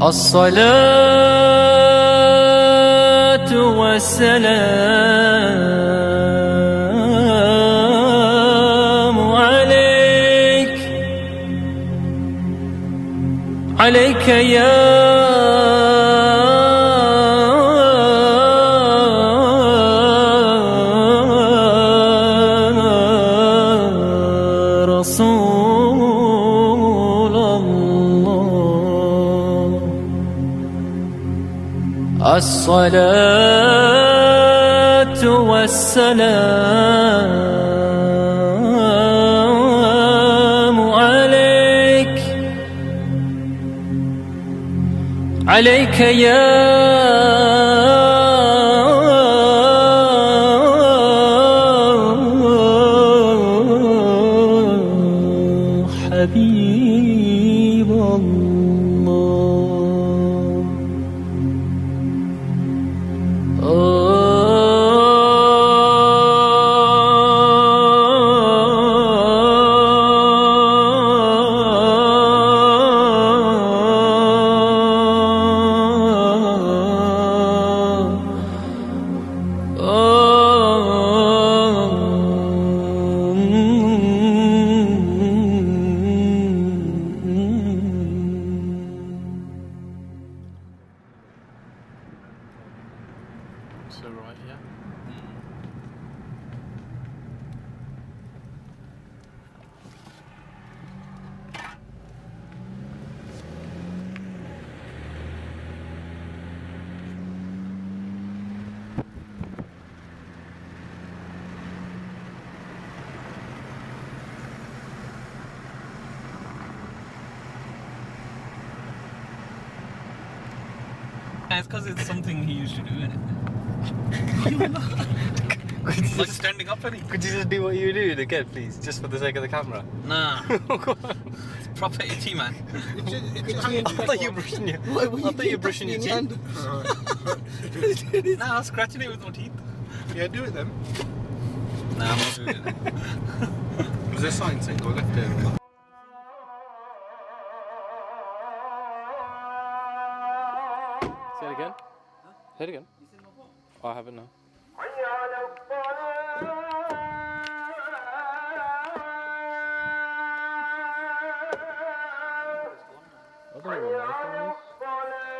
الصلاة والسلام عليك عليك يا رسول الله. الصلاة والسلام عليك عليك يا حبيب الله. So right here. It's because it's something he used to do, innit? Like standing up, any. Could you just do what you do again, please? Just for the sake of the camera. Nah. It's proper itchy, man. I thought you were brushing your... I thought you were brushing your teeth. Nah, I'm scratching it with my teeth. Yeah, do it then. Nah, I'm not doing it. Was there a sign saying go left here? Say it again. Say it again. Oh, I haven't now. I don't know what my phone is.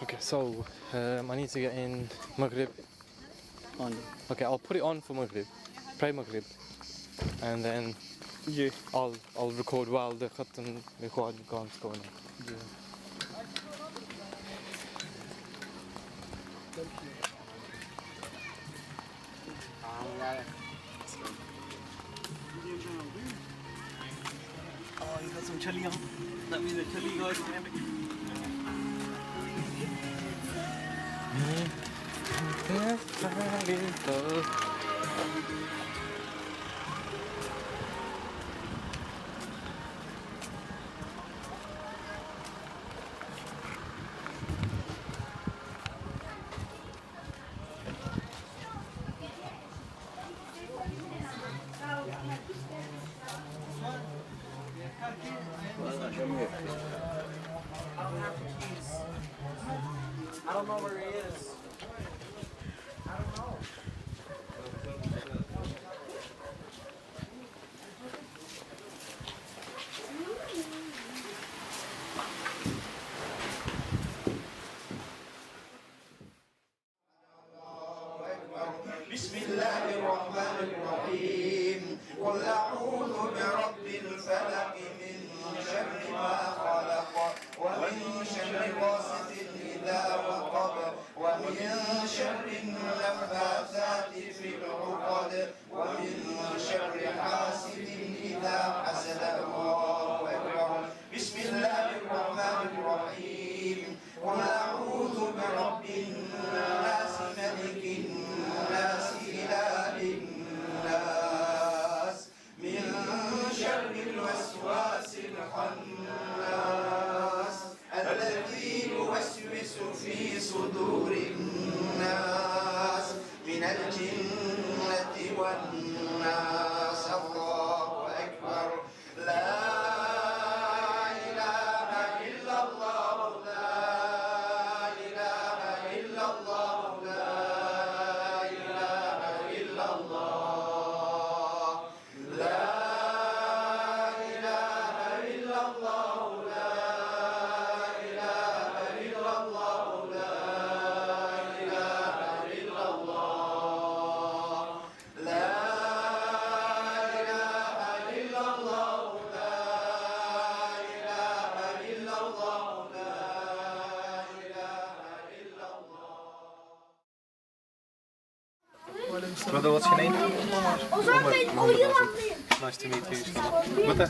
Okay, so I need to get in Maghrib. Okay, I'll put it on for Maghrib, pray Maghrib, and then I'll record while the Khattan record going on. Yeah. Oh, you got some chili on. That means the chili guys are coming. I don't know where he is. I don't know. بسم الله الرحمن الرحيم قل أعوذ برب الفلق من شر ما خلق ومن شر غاسق إذا وقب ومن شر النفاثات في العقد ومن شر حاسد إذا حسد. الله أكبر. بسم الله الرحمن الرحيم. قل أعوذ برب الناس ملك الناس إله الناس من شر الوسواس الخناس الذي يوسوس في صدور الناس من الجنة والناس. الله أكبر. لا إله إلا الله. لا إله إلا الله. لا إله إلا الله. لا إله إلا الله. لا إله إلا الله. لا إله إلا الله. لا إله إلا الله. لا إله إلا الله. لا إله إلا الله. Brother, what's your name? Nice to meet you. Brother,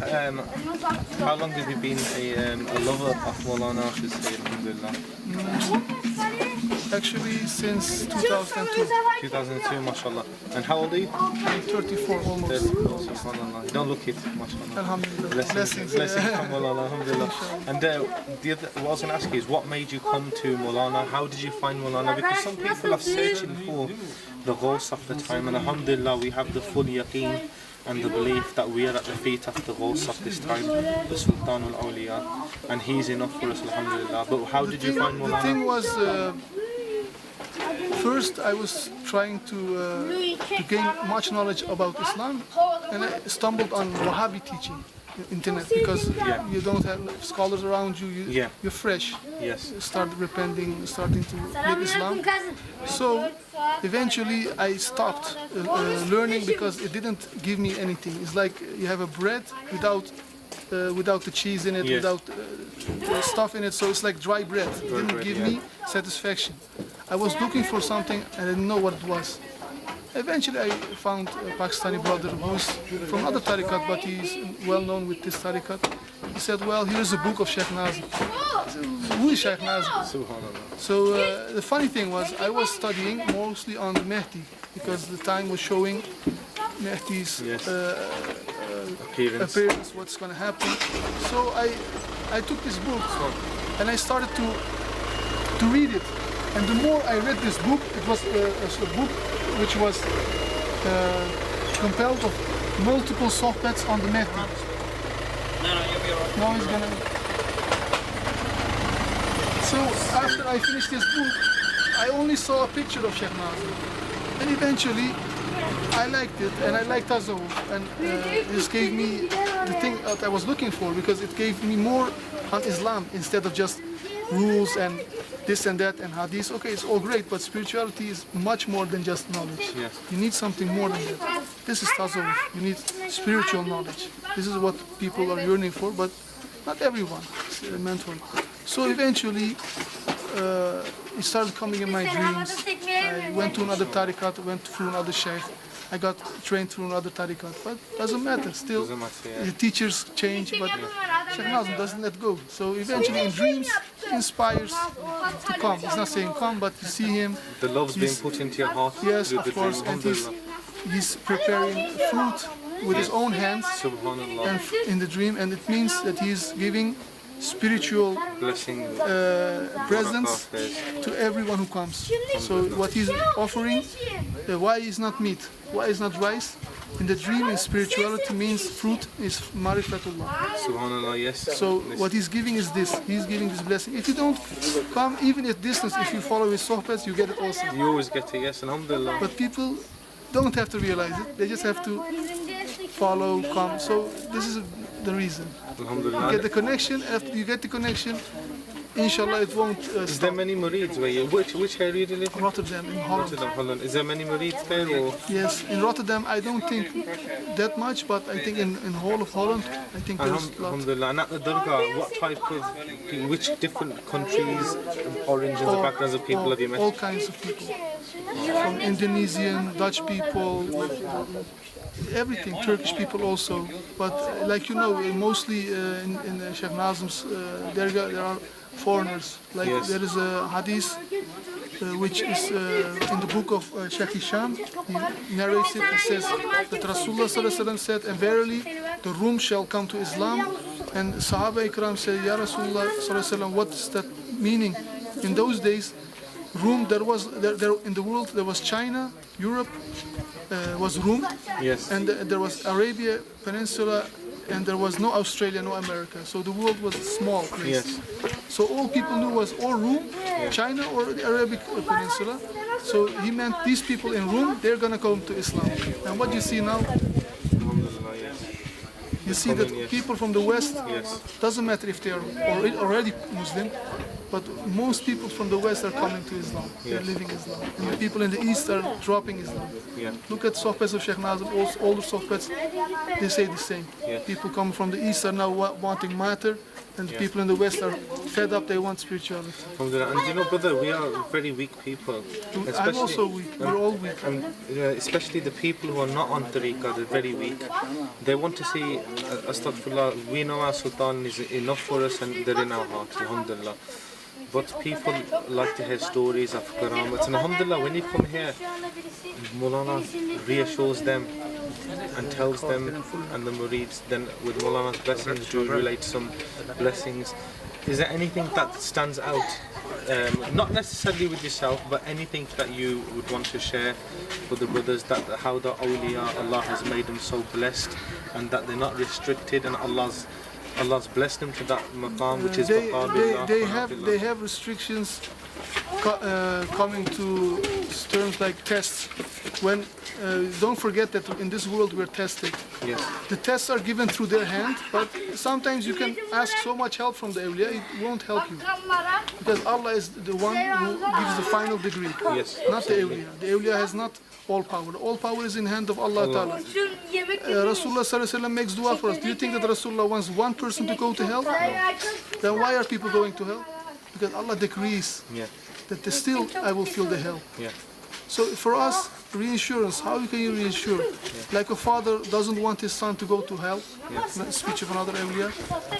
how long have you been a lover of Maulana? I should say, alhamdulillah. Actually, since 2002. 2002, mashallah. And how old are you? I'm 34 almost. Subhanallah. You don't look it, mashallah. Alhamdulillah. Blessings from Maulana, alhamdulillah. And what I was going to ask you is, what made you come to Maulana? How did you find Maulana? Because some people are searching for the ghost of the time, and alhamdulillah, we have the full yaqeen and the belief that we are at the feet of the ghost of this time, the Sultan al-Awliya, and he's enough for us, alhamdulillah. But how did you find Maulana? The thing was, first I was trying to gain much knowledge about Islam, and I stumbled on Wahhabi teaching internet, because you don't have scholars around you, you're fresh. Yes. Start repenting, starting to live Islam. So eventually I stopped learning because it didn't give me anything. It's like you have a bread without the cheese in it, without stuff in it, so it's like dry bread. It didn't give me satisfaction. I was looking for something and I didn't know what it was. Eventually I found a Pakistani brother who's from another tariqat, but he's well known with this tariqat. He said, well, here's a book of Sheikh Nazim. I said, who is Sheikh Nazim? So the funny thing was, I was studying mostly on the Mehdi, because the time was showing Mehdi's appearance, what's going to happen. So I took this book and I started to read it. And the more I read this book, it was a book which was compelled of multiple sohbats on the Mehdi. Now he's gonna... So after I finished this book, I only saw a picture of Sheikh Nazim. And eventually, I liked it, and I liked Tasawwuf. And this gave me the thing that I was looking for, because it gave me more on Islam instead of just rules and this and that and hadith. Okay, it's all great, but spirituality is much more than just knowledge. Yes. You need something more than that. This is Tasawwuf. You need spiritual knowledge. This is what people are yearning for, but not everyone is meant for. So eventually, it started coming in my dreams. I went to another tariqat, went through another sheikh. I got trained through another tariqat, but doesn't matter. Still, the teachers change, but Sheikh Nazim doesn't let go. So eventually, in dreams, he inspires to come. He's not saying come, but you see him. The love's being put into your heart. Yes, of course, and he's preparing fruit with his own hands and in the dream, and it means that he's giving spiritual blessing, presents to everyone who comes. So what he's offering, why is not meat, why is not rice? In the dream, in spirituality, means fruit is marifatullah. Subhanallah, yes. So what he's giving is this. He's giving this blessing. If you don't come, even at distance, if you follow his sohbats, you get it also. You always get it, yes, alhamdulillah. But people don't have to realize it. They just have to follow, come. So this is the reason. Alhamdulillah. You get the connection. After you get the connection, inshallah it won't Is there many murids where you, which area do you live in? Rotterdam in Holland. Rotterdam, Holland. Is there many murids there or? Yes, in Rotterdam I don't think that much, but I think in whole of Holland I think there's a lot. Alhamdulillah. And at the Durga, what type of, which different countries, origins or backgrounds of people have you met? All kinds of people, from Indonesian, Dutch people, everything, Turkish people also. But like you know, mostly in Sheikh Nazim's there are foreigners. Like Yes. there is a hadith which is in the book of Sheikh Hisham. He narrates it. He says that Rasulullah ﷺ said, "And verily, the Rum shall come to Islam." And Sahaba Ikram said, "Ya Rasulullah ﷺ, what is that meaning?" In those days, Rum, there in the world there was China, Europe was Rum, Yes. and there was Arabia Peninsula, and there was no Australia, no America. So the world was a small place. Yes. So all people knew was or Rum, China, or the Arabic Peninsula. So he meant these people in Rum, they're gonna come to Islam. And what you see now, Alhamdulillah, yes. you see that Yes. people from the West, Yes. doesn't matter if they are already Muslim, but most people from the West are coming to Islam. They're Yes. living Islam. And the people in the East are dropping Islam. Yeah. Look at sohbets of Sheikh Nazim, all the sohbets, they say the same. Yeah. People coming from the East are now wanting matter, and the people in the West are fed up, they want spirituality. Alhamdulillah. And you know, brother, we are very weak people. I'm also weak, we're all weak. And especially the people who are not on tariqah, they're very weak. They want to see, astaghfirullah, we know our sultan is enough for us and they're in our hearts, alhamdulillah. But people like to hear stories of karamats. And alhamdulillah, when you come here, Maulana reassures them and tells them, and the murids then with Maulana's blessings do relate some blessings. Is there anything that stands out? Not necessarily with yourself, but anything that you would want to share with the brothers, that how the awliya, Allah has made them so blessed and that they're not restricted, and Allah's blessed them to that maqam, which is They have restrictions coming to terms like tests. When don't forget that in this world we're tested. Yes. The tests are given through their hand, but sometimes you can ask so much help from the awliya, it won't help you. Because Allah is the one who gives the final degree, Yes. not the awliya. The awliya has not all power. All power is in the hand of Allah Ta'ala. Rasulullah ﷺ makes dua for us. Do you think that Rasulullah wants one person to go to hell? No. Then why are people going to hell? Because Allah decrees that still I will feel the hell. Yeah. So for us, reassurance, how can you reassure? Like a father doesn't want his son to go to hell, speech of another awliya,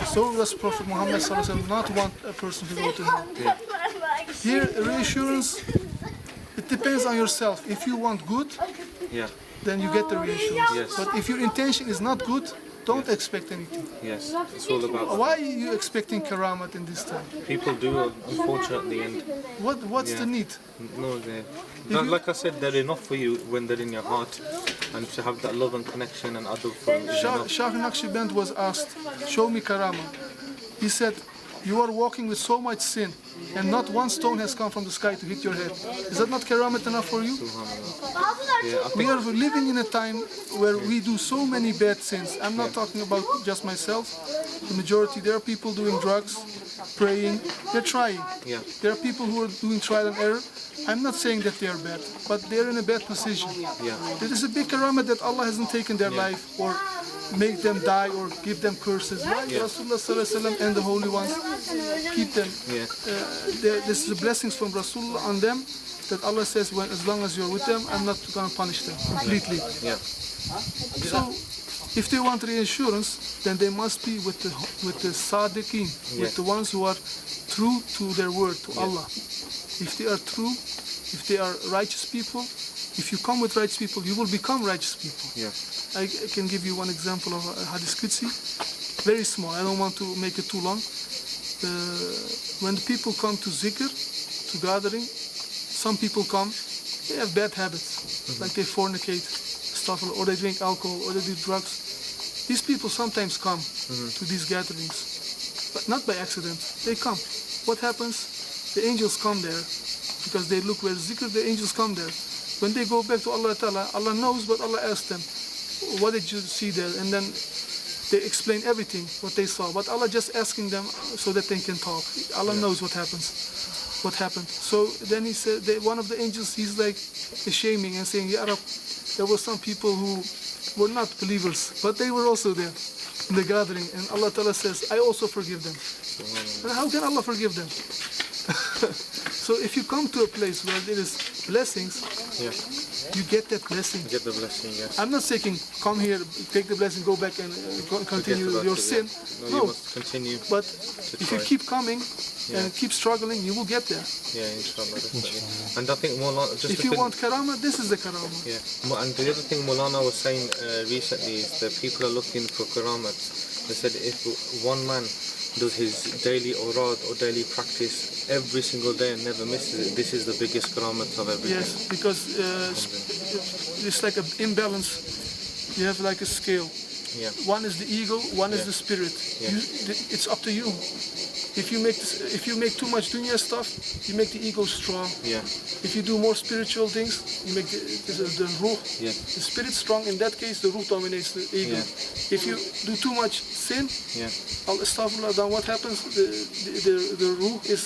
so does Prophet Muhammad ﷺ not want a person to go to hell. Here, reassurance, it depends on yourself. If you want good, then you get the reassurance. Yes. But if your intention is not good, don't expect anything. Yes. It's all about. Why are you expecting karamat in this time? People do, unfortunately, and What's the need? no, like I said, they're enough for you when they're in your heart, and to have that love and connection and adab for them is enough. Shah Naqshbandi was asked, show me karama. He said, you are walking with so much sin and not one stone has come from the sky to hit your head. Is that not karamat enough for you? We are living in a time where we do so many bad sins. I'm not talking about just myself. The majority, there are people doing drugs, praying, they're trying. There are people who are doing trial and error. I'm not saying that they are bad, but they're in a bad position. There is a big karamat that Allah hasn't taken their life or make them die or give them curses. Why? Rasulullah ﷺ and the holy ones keep them. This is the blessings from Rasulullah on them that Allah says, as long as you're with them, I'm not going to punish them completely. So, if they want reassurance, then they must be with the sadiqeen, with the ones who are true to their word, to Allah. If they are true, if they are righteous people, if you come with righteous people, you will become righteous people. I can give you one example of a hadith Qudsi, very small, I don't want to make it too long. When the people come to zikr, to gathering, some people come, they have bad habits, like they fornicate, stuff, or they drink alcohol, or they do drugs. These people sometimes come to these gatherings, but not by accident, they come. What happens? The angels come there, because they look where zikr, the angels come there. When they go back to Allah Ta'ala, Allah knows, but Allah asks them, what did you see there? And then They explain everything, what they saw. But Allah just asking them so that they can talk. Allah knows what happens, what happened. So then he said, one of the angels, he's like shaming and saying, Ya Rab, there were some people who were not believers, but they were also there in the gathering. And Allah Ta'ala says, I also forgive them. And how can Allah forgive them? So if you come to a place where there is blessings, you get that blessing. Get the blessing, yes. I'm not saying come here, take the blessing, go back and continue your sin. No, you must continue. But if you keep coming and keep struggling, you will get there. Yeah, inshallah. Definitely. And I think Maulana, just if you want karama, this is the karama. Yeah, and the other thing Maulana was saying recently is that people are looking for karamat. They said if one man does his daily awrad or daily practice every single day and never misses it, this is the biggest karamat of everything. Yes, because it's like an imbalance. You have like a scale. Yeah. One is the ego, one is the spirit. Yeah. It's up to you. If you make too much dunya stuff, you make the ego strong. Yeah. If you do more spiritual things, you make the ruh, the spirit strong. In that case, the ruh dominates the ego. Yeah. If you do too much sin, astaghfirullah, then what happens? The ruh is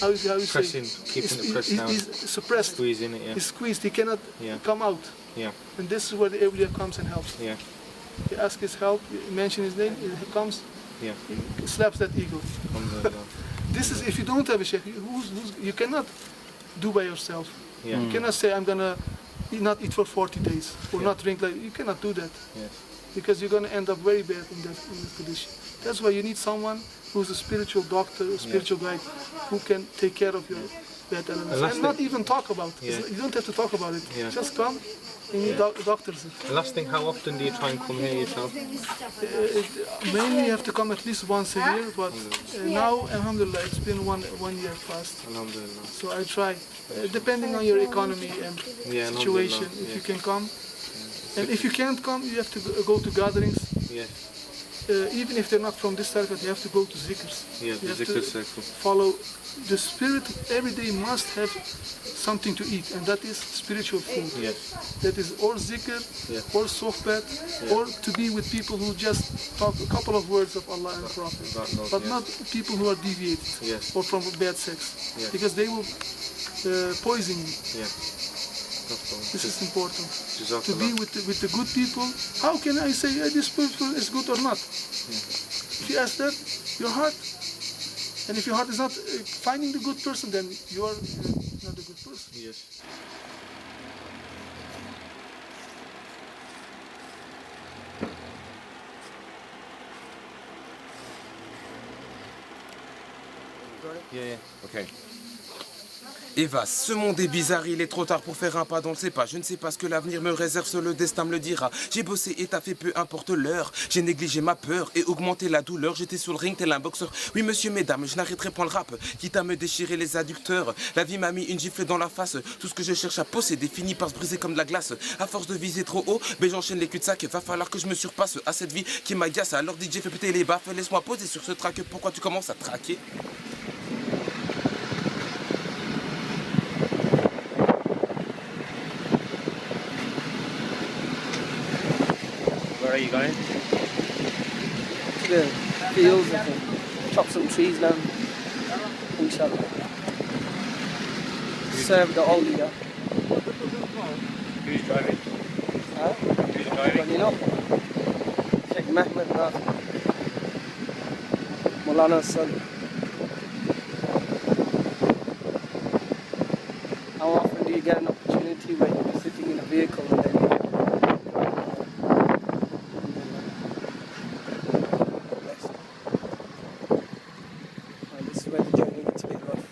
how you pressing, say? keeping it pressed down. He's suppressed. Squeezing it, He's squeezed. He cannot come out. Yeah. And this is where the awliya comes and helps. Yeah. You ask his help, you mention his name, he comes. Yeah. He slaps that ego. This is if you don't have a sheikh, you cannot do by yourself. Yeah. You cannot say I'm gonna not eat for 40 days or not drink. Like you cannot do that. Yes. Because you're gonna end up very bad in that condition. That's why you need someone who's a spiritual doctor, a spiritual guide, who can take care of your bad elements and not even talk about it. You don't have to talk about it. Just come. You need doctors. The last thing, how often do you try and come here yourself? Mainly you have to come at least once a year, but now, alhamdulillah, it's been one year past. Alhamdulillah. So I try, depending on your economy and situation, if you can come. And if you can't come, you have to go to gatherings. Even if they're not from this circle, you have to go to zikrs. Yeah, you have zikr to circle. follow the spirit. Every day must have something to eat, and that is spiritual food. Yes. That is or zikr, or sohbat, or to be with people who just talk a couple of words of Allah and the Prophet, but not people who are deviated or from bad sex, because they will poison you. This is important. To be with the good people. How can I say this person is good or not? If you ask that, your heart, and if your heart is not finding the good person, then you are not a good person. Yes. Yeah. Okay. Eva, ce monde est bizarre, il est trop tard pour faire un pas dans le sais pas. Je ne sais pas ce que l'avenir me réserve, seul le destin me le dira. J'ai bossé et taffé, peu importe l'heure. J'ai négligé ma peur et augmenté la douleur. J'étais sur le ring tel un boxeur. Oui monsieur, mesdames, je n'arrêterai point le rap, quitte à me déchirer les adducteurs. La vie m'a mis une gifle dans la face. Tout ce que je cherche à posséder finit par se briser comme de la glace. À force de viser trop haut, ben j'enchaîne les cul-de-sac. Va falloir que je me surpasse à cette vie qui m'agace. Alors DJ fait péter les baffes, laisse-moi poser sur ce track. Pourquoi tu commences à traquer? Where are you going? To the fields and chop some trees down. Inshallah. Serve the awliya. Who's driving? Huh? Who's driving? You know? Sheikh Mehmed Rafi. Maulana's son. How often do you get an opportunity when you're sitting in a vehicle and then you get this is where the journey gets a bit rough.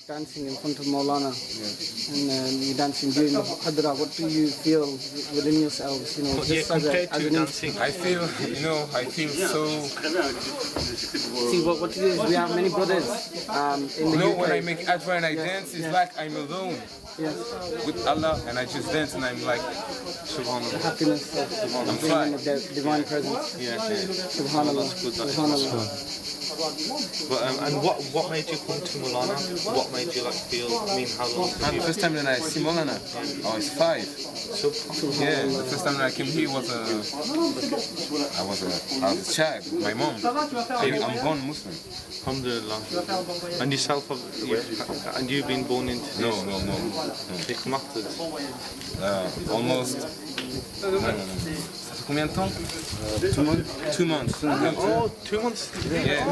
dancing in front of Maulana, and you dancing during the Hadra. What do you feel within yourselves? You know, just as an dancing. I feel, I feel so... See, what it is, we have many brothers in the UK. when I make advert and I dance, it's like I'm alone with Allah, and I just dance and I'm like, The happiness of being in the divine presence. Subhanallah. Subhanallah. But, and what made you come to Maulana? What made you feel? I mean, how long? the first time that I see Maulana, I was 5. Yeah, the first time that I came here was I was a child. My mom. I'm born Muslim. Alhamdulillah. And yourself, and you've been born into this? No. Almost. No. Combien de temps? 2 months. 2 months. Oh, 2 months? Yeah.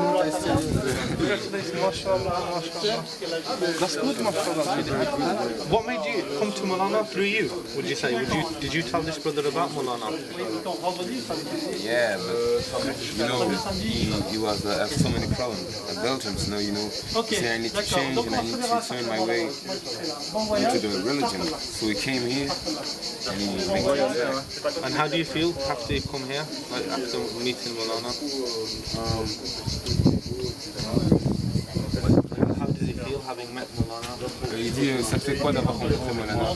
MashaAllah. That's good, MashaAllah. What made you come to Maulana through you, would you say? Did you tell this brother about Maulana? Yeah, but he was have so many problems. Belgians, say I need to change and I need to turn my way into the religion. So he came here and he made it. And how do you feel after you come here, after meeting Maulana? How does it feel having met Maulana? Il dit, ça fait quoi d'avoir rencontré Maulana?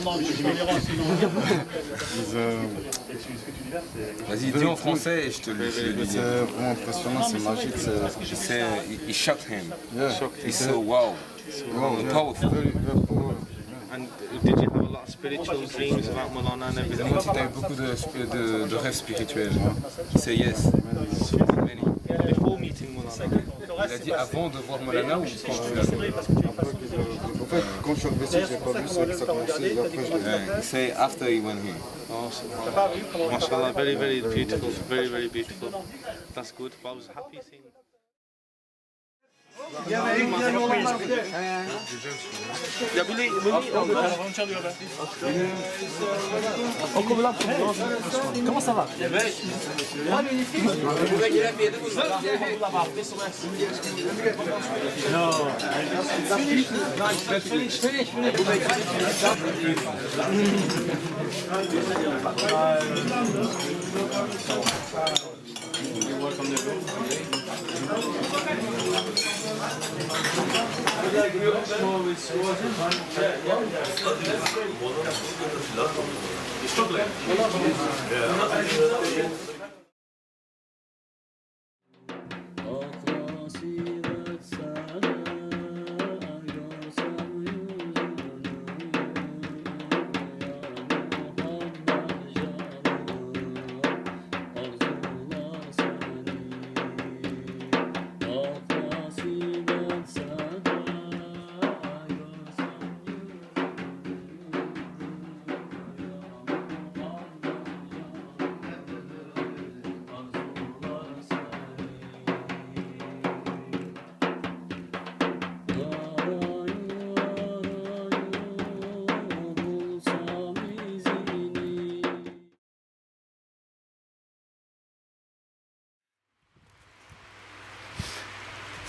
Vas-y, dis en français et je te le dis. C'est vraiment impressionnant, c'est magique. He shocked him. He said, wow, powerful. And did you have a lot of spiritual dreams about Maulana and everything? Tu as eu beaucoup de rêves spirituels. He said yes. Many. Before meeting Maulana? Il a dit avant de voir Maulana ou quand tu l'as vu? En fait, quand je suis arrivé ici, je n'ai pas vu, c'est que ça commençait et après je l'ai vu. He said after he went here. Oh, MashaAllah, very, very beautiful, very, very beautiful. That's good. But I was happy seeing. Comment ça va?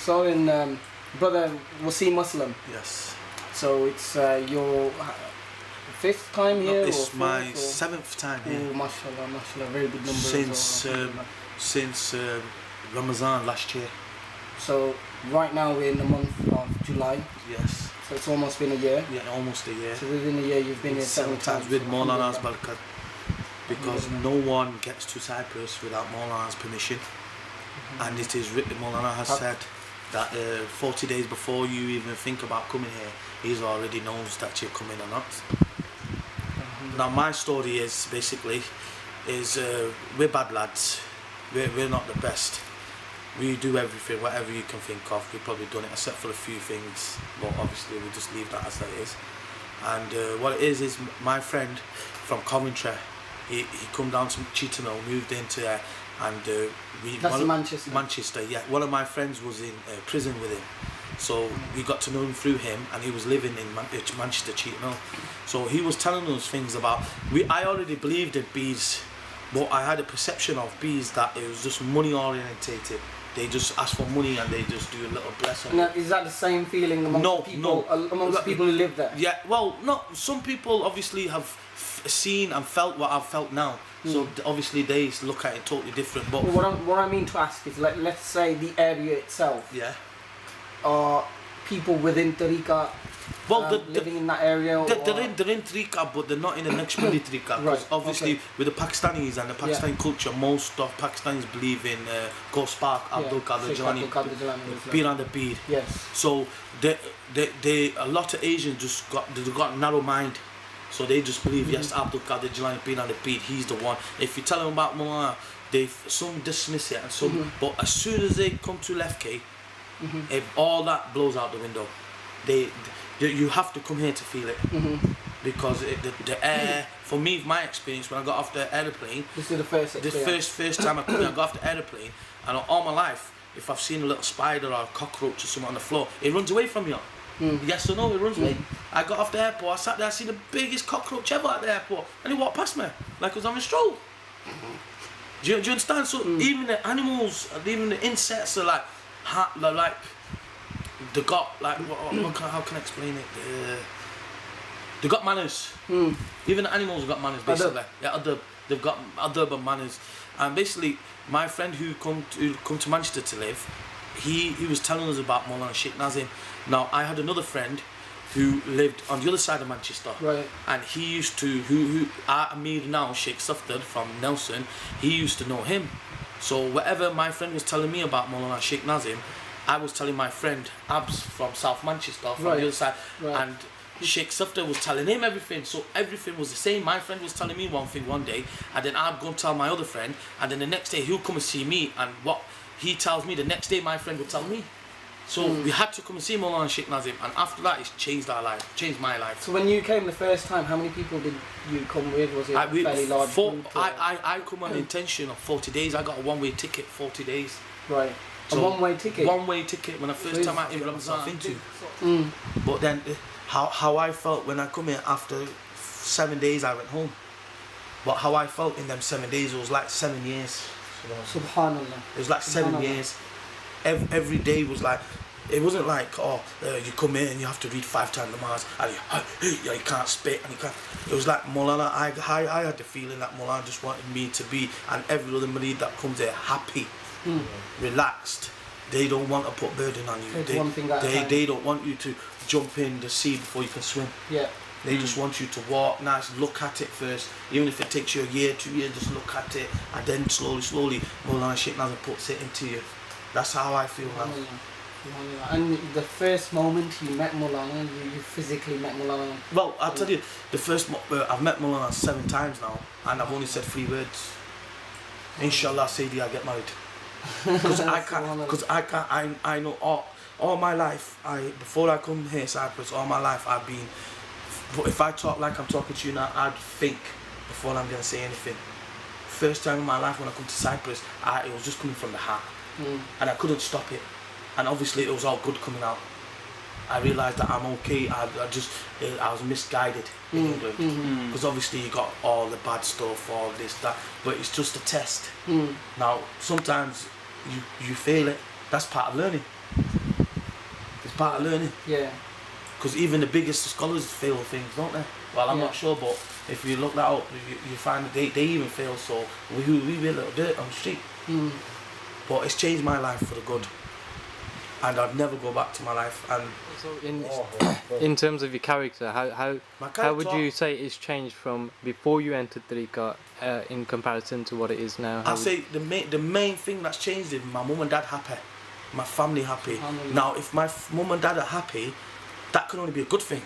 So in brother Wasim Muslim. Yes. So it's your 5th time here? It's or my 4th, 7th time here. Oh, mashallah, mashallah, very good number. Since Ramadan last year. So right now we're in the month of July. Yes. So it's almost been a year. Yeah, almost a year. So within a year you've been here 7 times. With Maulana's Barakat. Because no one gets to Cyprus without Maulana's permission. And it is written, Maulana has said that 40 days before you even think about coming here, he's already knows that you're coming or not. Now my story is basically, we're bad lads, we're not the best. We do everything, whatever you can think of, we've probably done it except for a few things, but obviously we just leave that as that is. And what it is my friend from Coventry, he come down to Cheetham, moved into there, and That's Manchester. Manchester, yeah. One of my friends was in prison with him, so we got to know him through him, and he was living in Manchester, Cheetham. So he was telling us things about. I already believed in bees, but I had a perception of bees that it was just money orientated. they just ask for money and they just do a little blessing. Now, is that the same feeling amongst amongst people who live there? Yeah, well, not some people obviously have seen and felt what I've felt now. So obviously they look at it totally different. But what I mean to ask is, like, let's say the area itself. Yeah. Are people within Tariqa living in that area? They're in Tariqa, but they're not in the Naqshbandi Tariqa. Because obviously with the Pakistanis and the Pakistani culture, most of Pakistanis believe in Ghost Park, Abdul Qadir Jilani, Peer on the Bead. Yes. So they a lot of Asians just got narrow mind. So they just believe, yes, Abdul Qadir Jilani, Peer on the Bead, he's the one. If you tell them about Mulana, some dismiss it and some, but as soon as they come to Lefke, if all that blows out the window, you have to come here to feel it, because the air. For me, my experience when I got off the aeroplane. This is the first experience. The first time I come here, I got off the aeroplane, and all my life, if I've seen a little spider or a cockroach or something on the floor, it runs away from you. Yes or no, it runs away. I got off the airport, I sat there, I see the biggest cockroach ever at the airport, and he walked past me like I was on a stroll. Do you understand? So even the animals, even the insects are like they got like how can I explain it? They got manners. Even the animals have got manners basically. Yeah, they've got adab and manners. And basically, my friend who come to Manchester to live, he was telling us about Maulana Sheikh Nazim. Now I had another friend who lived on the other side of Manchester, and he used to Amir now Sheikh Safdar from Nelson. He used to know him. So whatever my friend was telling me about Maulana Sheikh Nazim, I was telling my friend Abs from South Manchester from the other side, and Sheikh Safdar was telling him everything. So everything was the same. My friend was telling me one thing one day, and then I'd go and tell my other friend, and then the next day he'll come and see me, and what he tells me the next day my friend will tell me. So we had to come and see Maulana Sheikh Nazim, and after that it's changed our life, changed my life. So when you came the first time, how many people did you come with? Was it a fairly large group? I come on the intention of 40 days. I got a one-way ticket, 40 days. Right. So a one-way ticket? One-way ticket when I first time I entered myself into. But then how I felt when I come here after 7 days I went home. But how I felt in them 7 days, it was like 7 years. Subhanallah. It was like 7 years. Every day was like, it wasn't like, you come in and you have to read 5 times namaz and you can't spit and you can't. It was like Maulana, I had the feeling that Maulana just wanted me to be, and every other murid that comes there, happy, relaxed. They don't want to put burden on you. They don't want you to jump in the sea before you can swim. Yeah. They just want you to walk nice, look at it first. Even if it takes you a year, 2 years, just look at it, and then slowly, Maulana Sheikh Nazim puts it into you. That's how I feel now. And the first moment you met Maulana, you physically met Maulana? Well, I'll tell you, the first I've met Maulana 7 times now, and I've only said 3 words. Inshallah, Sayyidi, I get married. Because I know all my life, before I come here, Cyprus, all my life I've been. But if I talk like I'm talking to you now, I'd think before I'm gonna say anything. First time in my life when I come to Cyprus, it was just coming from the heart, and I couldn't stop it. And obviously it was all good coming out. I realised that I'm okay. I was misguided in England, because obviously you got all the bad stuff, all this, that, but it's just a test. Now sometimes you fail it. That's part of learning. It's part of learning. Yeah. Because even the biggest scholars fail things, don't they? Well, I'm not sure, but if you look that up, you find that they even fail. So we be a little dirt on the street. But it's changed my life for the good, and I'd never go back to my life. And so in terms of your character, how would you say it's changed from before you entered Tariqa in comparison to what it is now? I say the main thing that's changed is my mum and dad happy, my family happy. Now, if my mum and dad are happy, that can only be a good thing.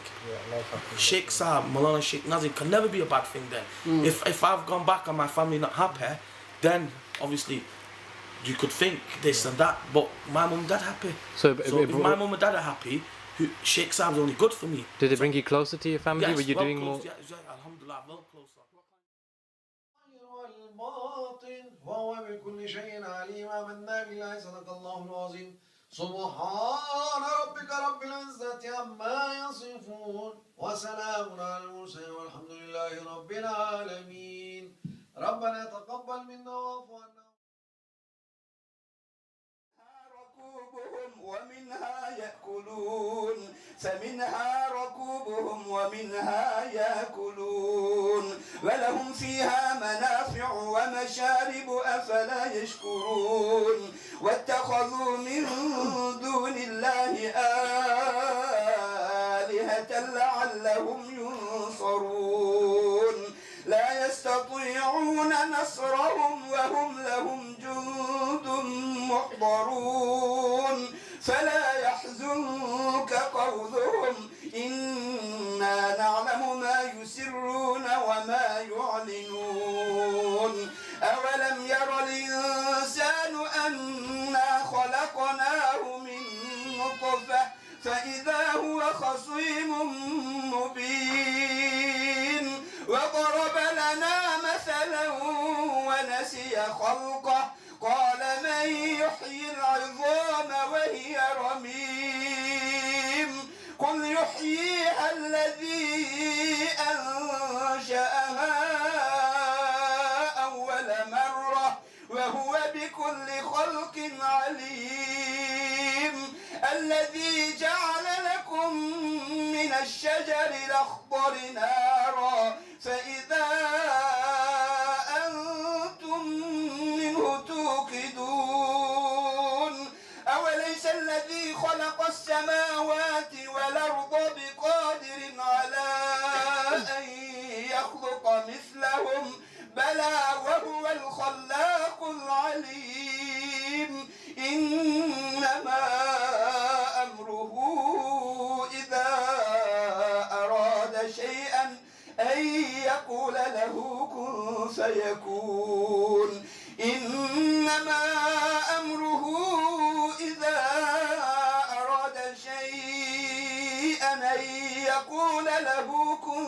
Sheikh Saab, Maulana Sheikh Nazim can never be a bad thing then. If I've gone back and my family not happy, then obviously you could think this and that, but my mum and dad happy. So if my mum and dad are happy, Sheikh Saab's only good for me. Did it bring you closer to your family? Yes, were you well doing close, more? Yeah, alhamdulillah, well closer. وهو بكل شيء عليم. آمنا بالله صدق الله العظيم. سبحان ربك رب العزة عما يصفون وسلام على المرسلين والحمد لله رب العالمين. ربنا تقبل منا واعف عنا. ومنها يأكلون فمنها ركوبهم ومنها يأكلون ولهم فيها منافع ومشارب أفلا يشكرون واتخذوا من دون الله آلهة لعلهم ينصرون لا يستطيعون نصرهم وهم لهم جند محضرون فلا يحزنك قولهم إنا نعلم ما يسرون وما يعلنون أولم ير الإنسان أنا خلقناه من نطفة فإذا هو خصيم مبين وضرب لنا مثلا ونسي خلقه قال من يحيي العظام وهي رميم قل يحييها الذي أنشأها أول مرة وهو بكل خلق عليم الذي جعل لكم من الشجر الأخضر نارا فإذا أنتم منه توقدون أوليس الذي خلق السماوات والأرض بقادر على أن يخلق مثلهم بلى وهو الخلاق العليم إنما أمره إذا أراد شيئا أن يقول له كن فيكون إنما أمره إذا أراد شيئا أن يقول له كن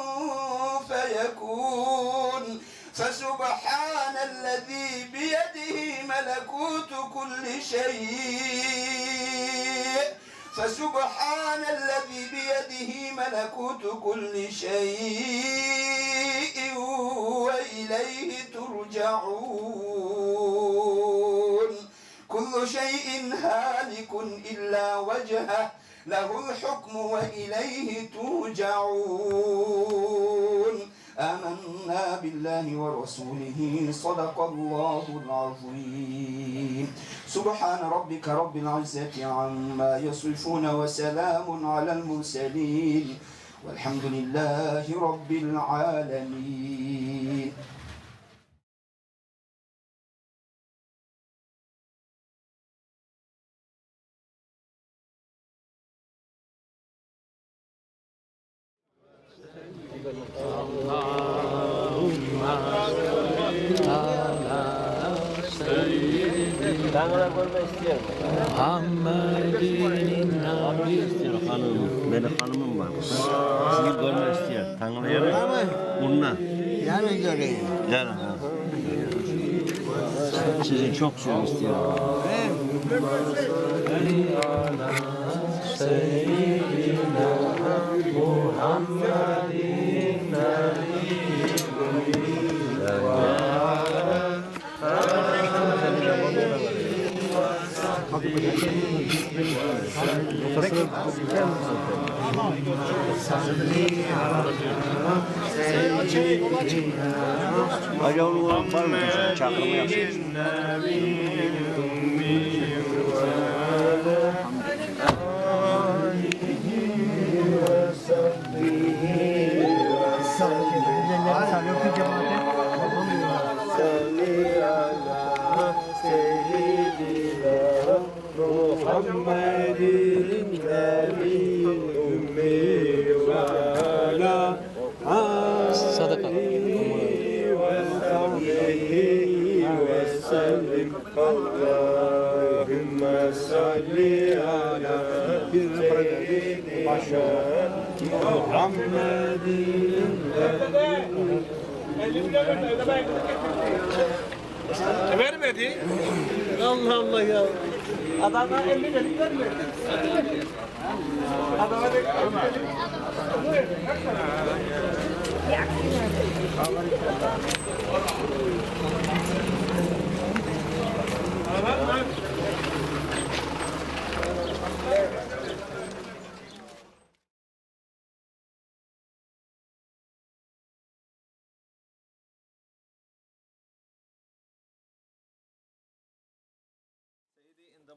فيكون فسبحان الذي بيده ملكوت كل شيء فسبحان الذي بيده ملكوت كل شيء وإليه ترجعون كل شيء هالك إلا وجهه له الحكم وإليه ترجعون آمنا بالله ورسوله صدق الله العظيم سبحان ربك رب العزة عما يصفون وسلام على المرسلين والحمد لله رب العالمين. Tanrı'na koyma istiyorum. Benim hanımım var. Sizi görmek istiyor. Tanrı'ya bununla. Yarın göreyim. Yarın. Sizi çok çok istiyorum. Seyyidina Muhammedin Hadi onu var mı? Çakırma yapsın. Muhammedin nebi ümmi ve ala alihi ve sahbihi ve sellim Allahümme salli ala seyyidina Muhammedin Vermedi. Allah Allah ya. Adamlar 50 dedik vermedi. Adamlar dedik vermedi.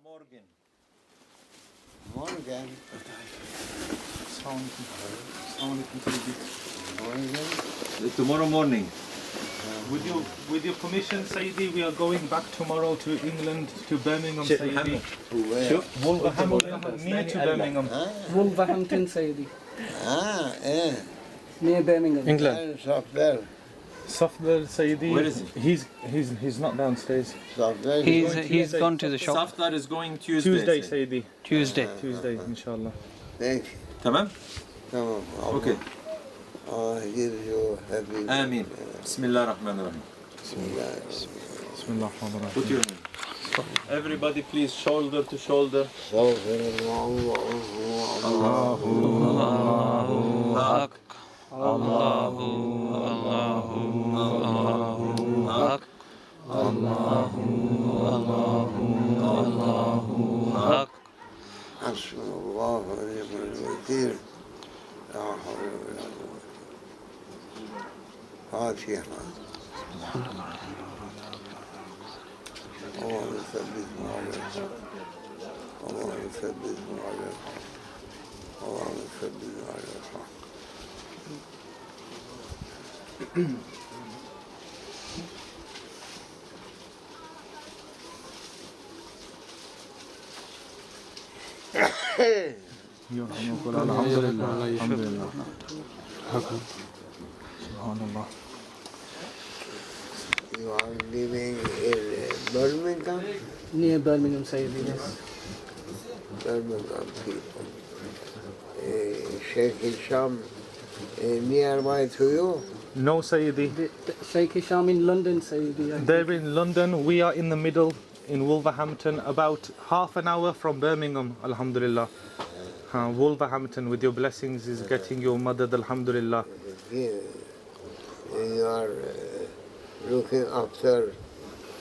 Morgen. Tomorrow morning. With your permission, Sayyidi, we are going back tomorrow to England, to Birmingham, Sayyidi. Wolverhampton, near to Birmingham. Wolverhampton, Sayyidi. Near Birmingham. England. Safdar, Sayyidi. Where is he? He's not downstairs. He's gone to the shop. Safdar is going Tuesday. Sayyidi. Tuesday. Tuesday, inshallah. Thank you. Tamam? Tamam. Okay. Allah gives you happy. Amin. Bismillahirrahmanirrahim. Bismillahirrahmanirrahim. Put your hand. Everybody please shoulder to shoulder. Allahu Haq. Allahu Haq. Allahu Haq. حسبنا الله ونعم الوكيل لا حول ولا قوة فاتحة اللهم ثبتنا على الحق اللهم ثبتنا على الحق اللهم ثبتنا على الحق You are living in Birmingham? Near Birmingham, Sayyidi, yes. Birmingham people. Sheikh Hisham nearby to you? No, Sayyidi. Sheikh Hisham in London, Sayyidi. They're in London. We are in the middle in Wolverhampton, about half an hour from Birmingham, alhamdulillah. Wolverhampton, with your blessings, is getting your mother, alhamdulillah. Yeah. You are looking after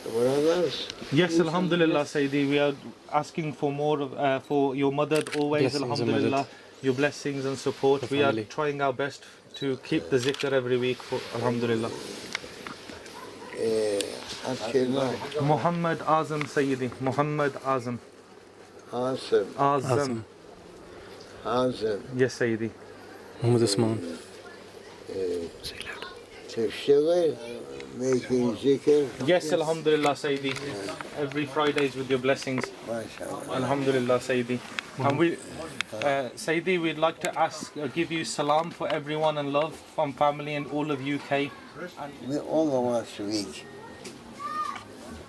the brothers? Yes, alhamdulillah, Sayyidi. We are asking for more for your mother always, Blessings, alhamdulillah. Your blessings and support. We are trying our best to keep the zikr every week, for alhamdulillah. Muhammad Azam, Sayyidi. Muhammad Azam. Azam. Azam. Yes, Sayyidi. Muhammad Usman. تشتغل making zikr? Yes, alhamdulillah, Sayyidi. Every Fridays with your blessings. Alhamdulillah, Sayyidi. And we, Sayyidi, we'd like to ask, give you salam for everyone and love from family and all of UK. We all of us weak.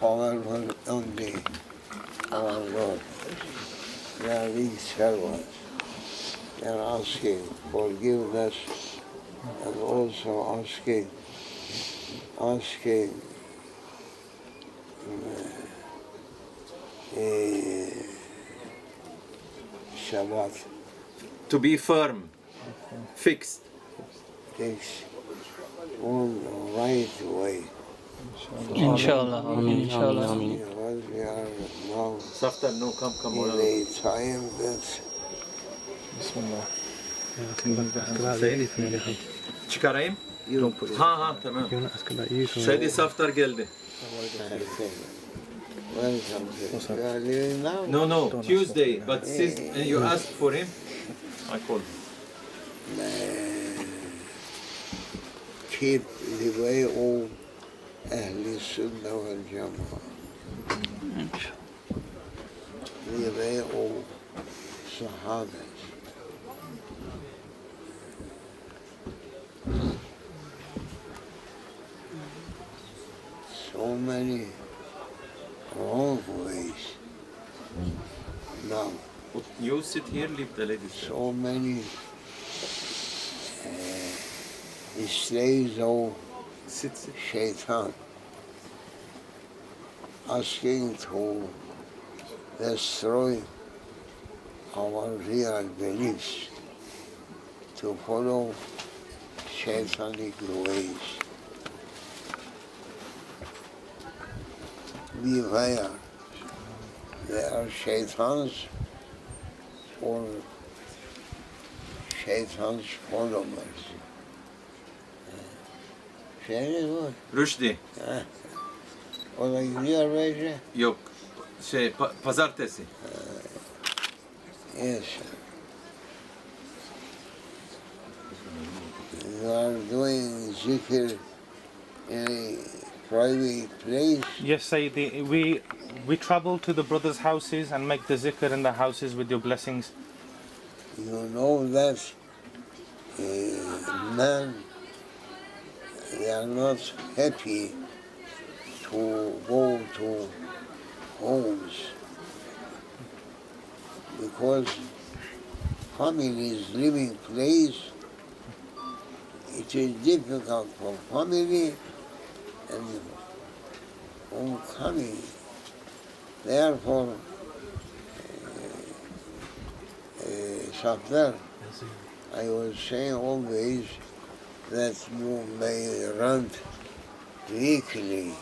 Our Lord only, our Lord. We are weak servants. We are asking forgiveness and also asking Shabbat To be firm, fixed. takes on the right way. Inshallah. Inshallah. Because we are now Saftar, no, come in on. a time that Çıkarayım? Ha, tamam. Şeydi Saftar geldi. welcome to you are living now. No, Tuesday. But since you asked for him, I called. Keep the way of Ahl Sunnah wal Jama'ah. The way of Sahabas. So many wrong ways now. You sit here, leave the ladies. So many slaves of Shaitan asking to destroy our real beliefs, to follow Shaitanic ways. Beware, they are Shaitans or Shaitan's followers. Şey mi bu? Rushdie. O da gidiyor böyle. Yok. Pazartesi. Yes. You are doing zikr in a private place? Yes, Sayyidi. We travel to the brothers' houses and make the zikr in the houses with your blessings. You know that men, they are not happy to go to homes because family's living place, it is difficult for family and homecoming. Therefore, Safdar, I was saying always that you may rent weekly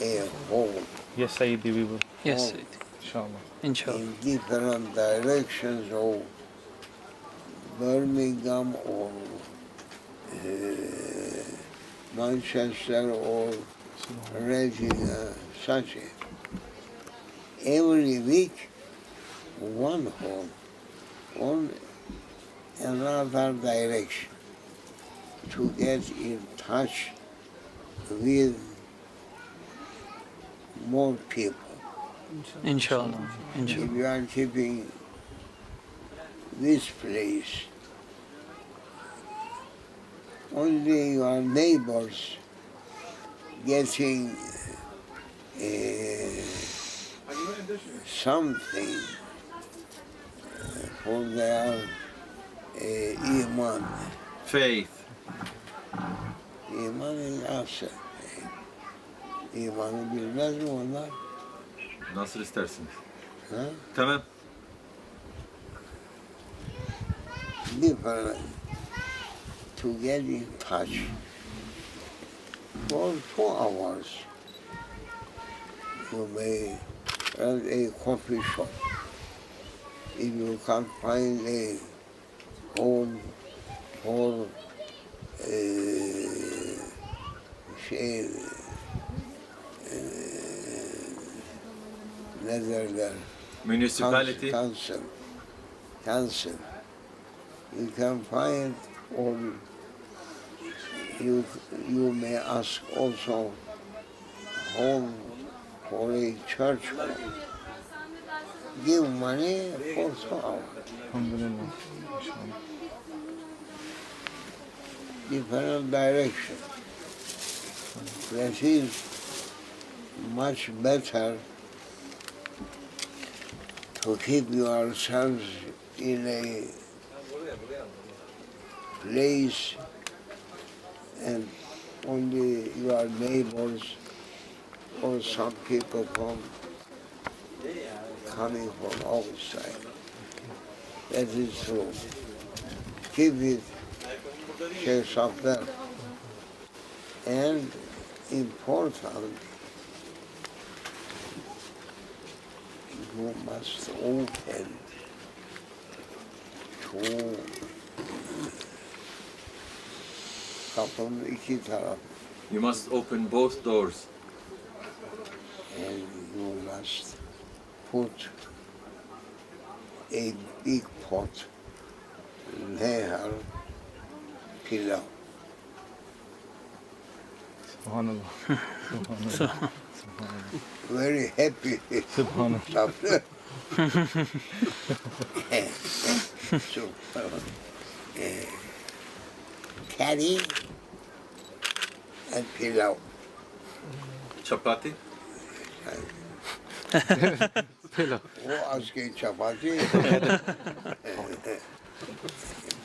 a home. Yes, Sayyidi, we will. Yes, Inshallah. in different directions of Birmingham or Manchester or Reading, such every week one home on another direction to get in touch with more people. Inshallah. If you are keeping this place, only your neighbors getting something for their iman. Faith. İman nasıl? İmanı bilmez mi onlar? Nasıl istersiniz? Ha? Tamam. Different to get in touch for 2 hours. You may rent a coffee shop. If you can't find a home for şey ne derler? Municipality. Council. You can find, or you may ask also home for a church home. Give money for 2 hours. Alhamdulillah. Different direction. That is much better to keep yourselves in a place and only your neighbors or some people coming from outside. That is true. Keep it, Sheikh Safdar. And important, you must open to kapının 2 tarafı. You must open both doors. And you must put a big pot there, pilav. Subhanallah. Subhanallah. Very happy. Subhanallah. So, curry and pilav. Chapati. Pilav. O askeri çapati.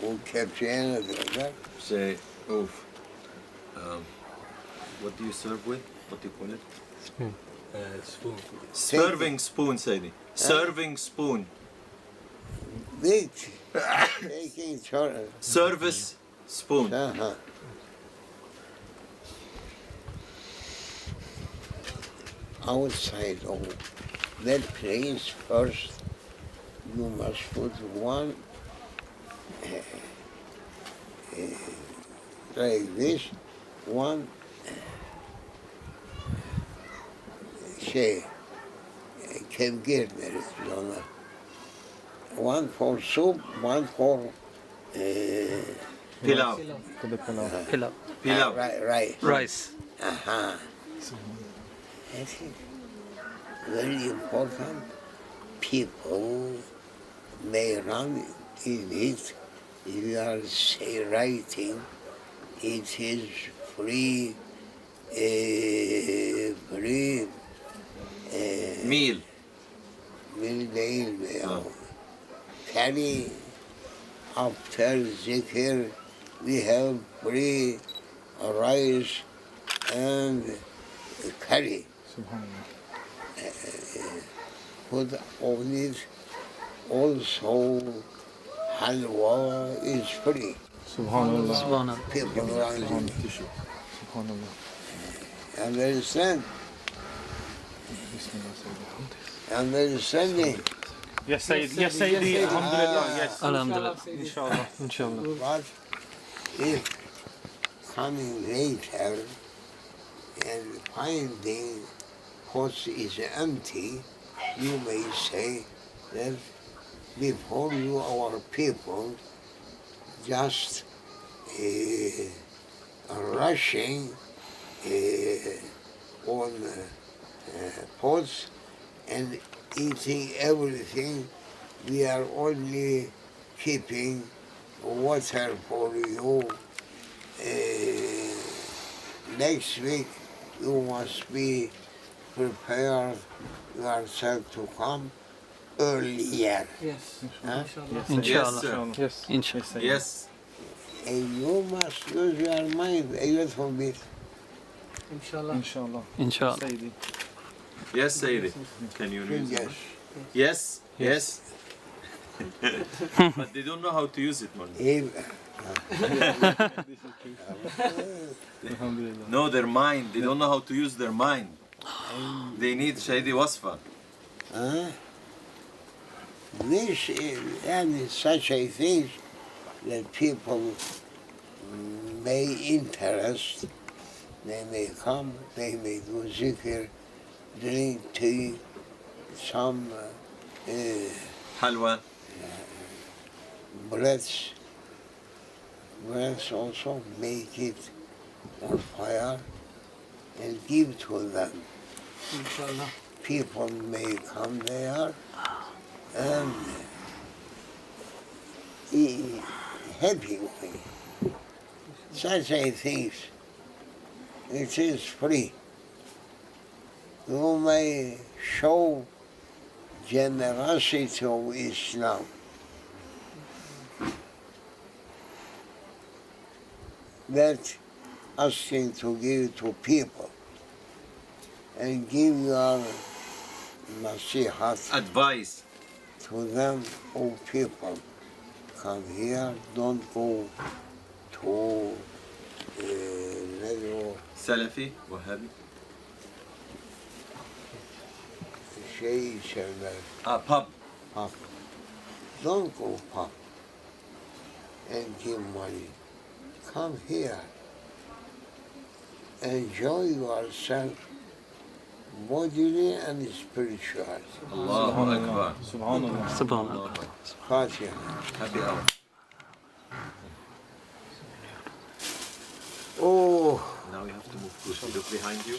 Bu kepçeye ne diyorlar? Say, what do you serve with? What do you call it? Spoon. Spoon. Serving spoon, Saidi. Serving spoon. Big. Taking Service spoon. Uh-huh. Outside of that place first, you must put one like this, one tevgir deriz biz ona. One for soup, one for Pilav. Pilav. Pilav. Rice. Rice. Aha. That is very important. People may run in it. If you are say writing, it is free, Meal. Meal değil. Carry after zikr, we have free rice and curry. Put on it also halwa is free. Subhanallah. Subhanallah. People run it. Subhanallah. Understand? Understanding? Yes, Sayyid. Yes, Sayyidi. Alhamdulillah. Yes. Alhamdulillah. Inshallah. Inshallah. But if coming later and finding pot is empty, you may say that before you, our people, just rushing on pots and eating everything. We are only keeping water for you. Next week you must be prepared yourself to come earlier. Yes. Huh? Inshallah. Yes, Yes. Inshallah. Yes. And you must use your mind a little bit. Inshallah. Inshallah. Inshallah. Sayyidi. Yes, Sayyidi. Can you use it? Yes. Yes. But they don't know how to use it, man. No, their mind. They don't know how to use their mind. They need Shahidi Wasfa. This is and such a thing that people may interest. They may come, they may do zikr, drink tea, some Halwa. breads also make it on fire and give to them. Inshallah. People may come there and eat happily. Such a thing, it is free. You may show generosity of Islam. That asking to give to people and give your nasihat Advice to them, oh people, come here, don't go to Salafi, Wahhabi. Pub. Pub. Don't go pub and give money. Come here. Enjoy yourself bodily and spiritually. Allahu Akbar. Subhanallah. Subhanallah. Fatiha. Happy hour. Oh. Now we have to move quickly. Look behind you.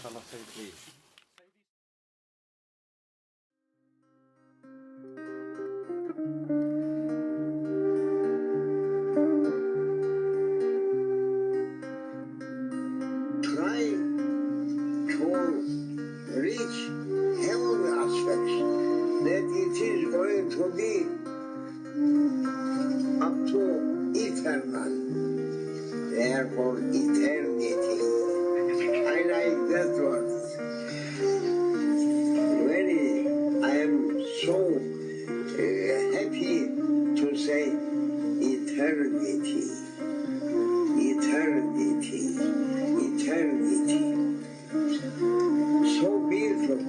Please. Try to reach heavenly aspects, that it is going to be up to eternal, therefore eternity. I like that word. I am so happy to say eternity. Eternity. Eternity. So beautiful.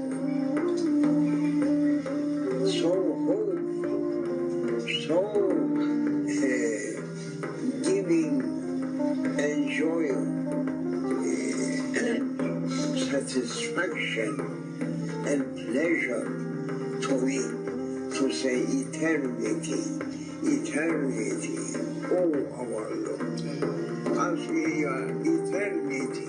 So hopeful. So giving and joy. Satisfaction and pleasure to me to say eternity, eternity, oh our Lord, as we are eternity.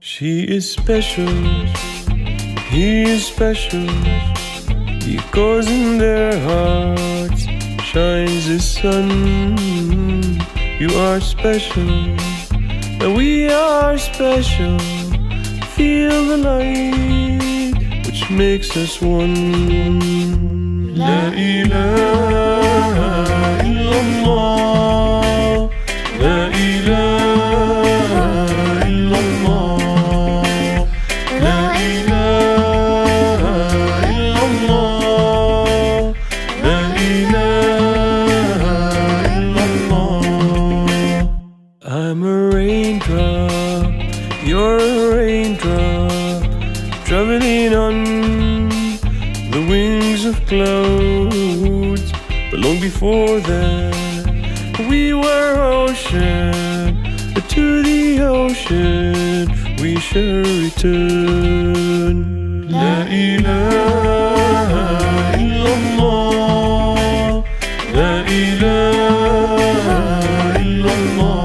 She is special, he is special, because in their hearts shines the sun. You are special, and we are special. Feel the light which makes us one. La ilaha illallah, la ilaha illallah. I'm a raindrop, you're a raindrop, traveling on the wings of clouds. But long before that, we were ocean, but to the ocean we shall return. La ilaha illallah, la ilaha illallah.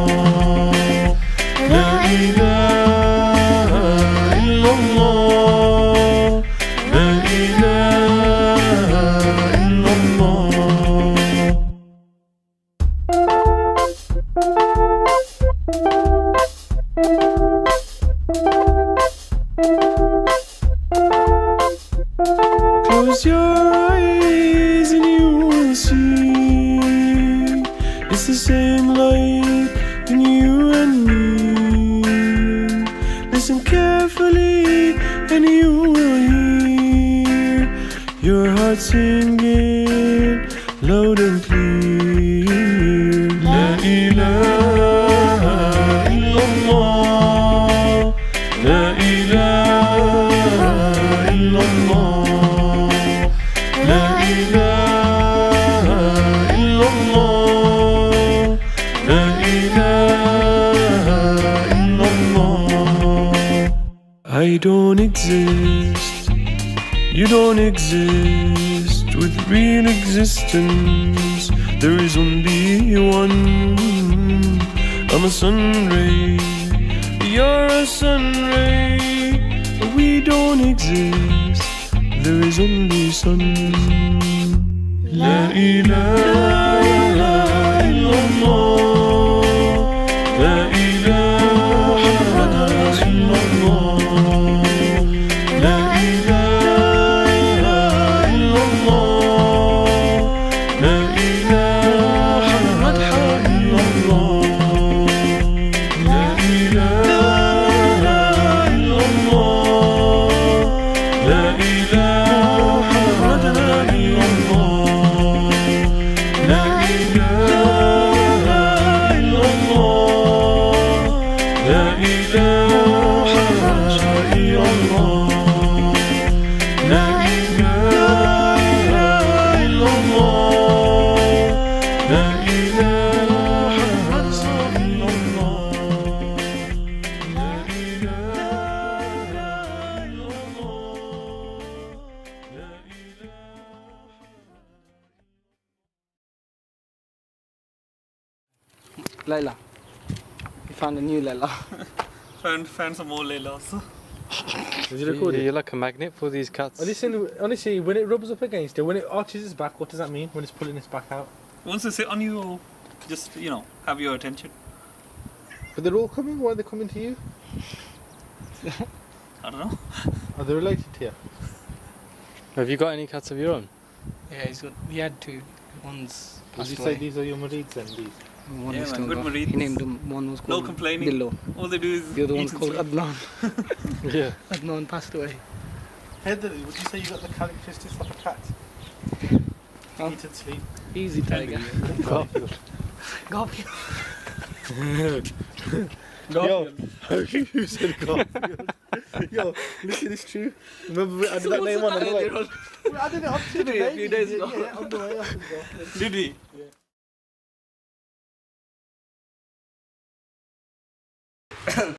La ilaha illallah, la ilaha illallah. Close your eyes and you will see it's the same light in you and me. Listen carefully and you will hear your heart singing loud and clear. La ilaha illallah, la ilaha illallah, la ilaha illallah, la ilaha illallah. I don't exist, you don't exist. With real existence, there is only one. I'm a sun ray, you're a sun ray. We don't exist, there is only sun. La ilaha illallah, la ilaha illallah. La ilaha illallah, la ilaha illallah. La ilaha illallah, la ilaha illallah. La ilaha illallah, la ilaha illallah. La ilaha illallah, la ilaha illallah. La ilaha Layla. We found a new Layla. Found some more Laylas. Is it recording? You're like a magnet for these cats. Honestly, when it rubs up against it, when it arches its back, what does that mean? When it's pulling its back out? It wants to sit on you or just, you know, have your attention. But they're all coming. Why are they coming to you? I don't know. Are they related to you? Have you got any cats of your own? Yeah, he had two. One's Would passed you away. say these are your marids then? These? One Yeah, is man, still good got. Marids. He named them. One was No called complaining. Billo. All they do is The other eat one's and called sleep. Adnan. Yeah. Adnan passed away. Heather, would you say you got the characteristics of a cat? Huh? Eat and sleep. Easy tiger. Garfield. Garfield. Yo, who said Garfield? Yo, listen, it's true. Remember we added that name on the way. We added it up to the A few days ago. Yeah, on the way after Garfield. Did we? Yeah.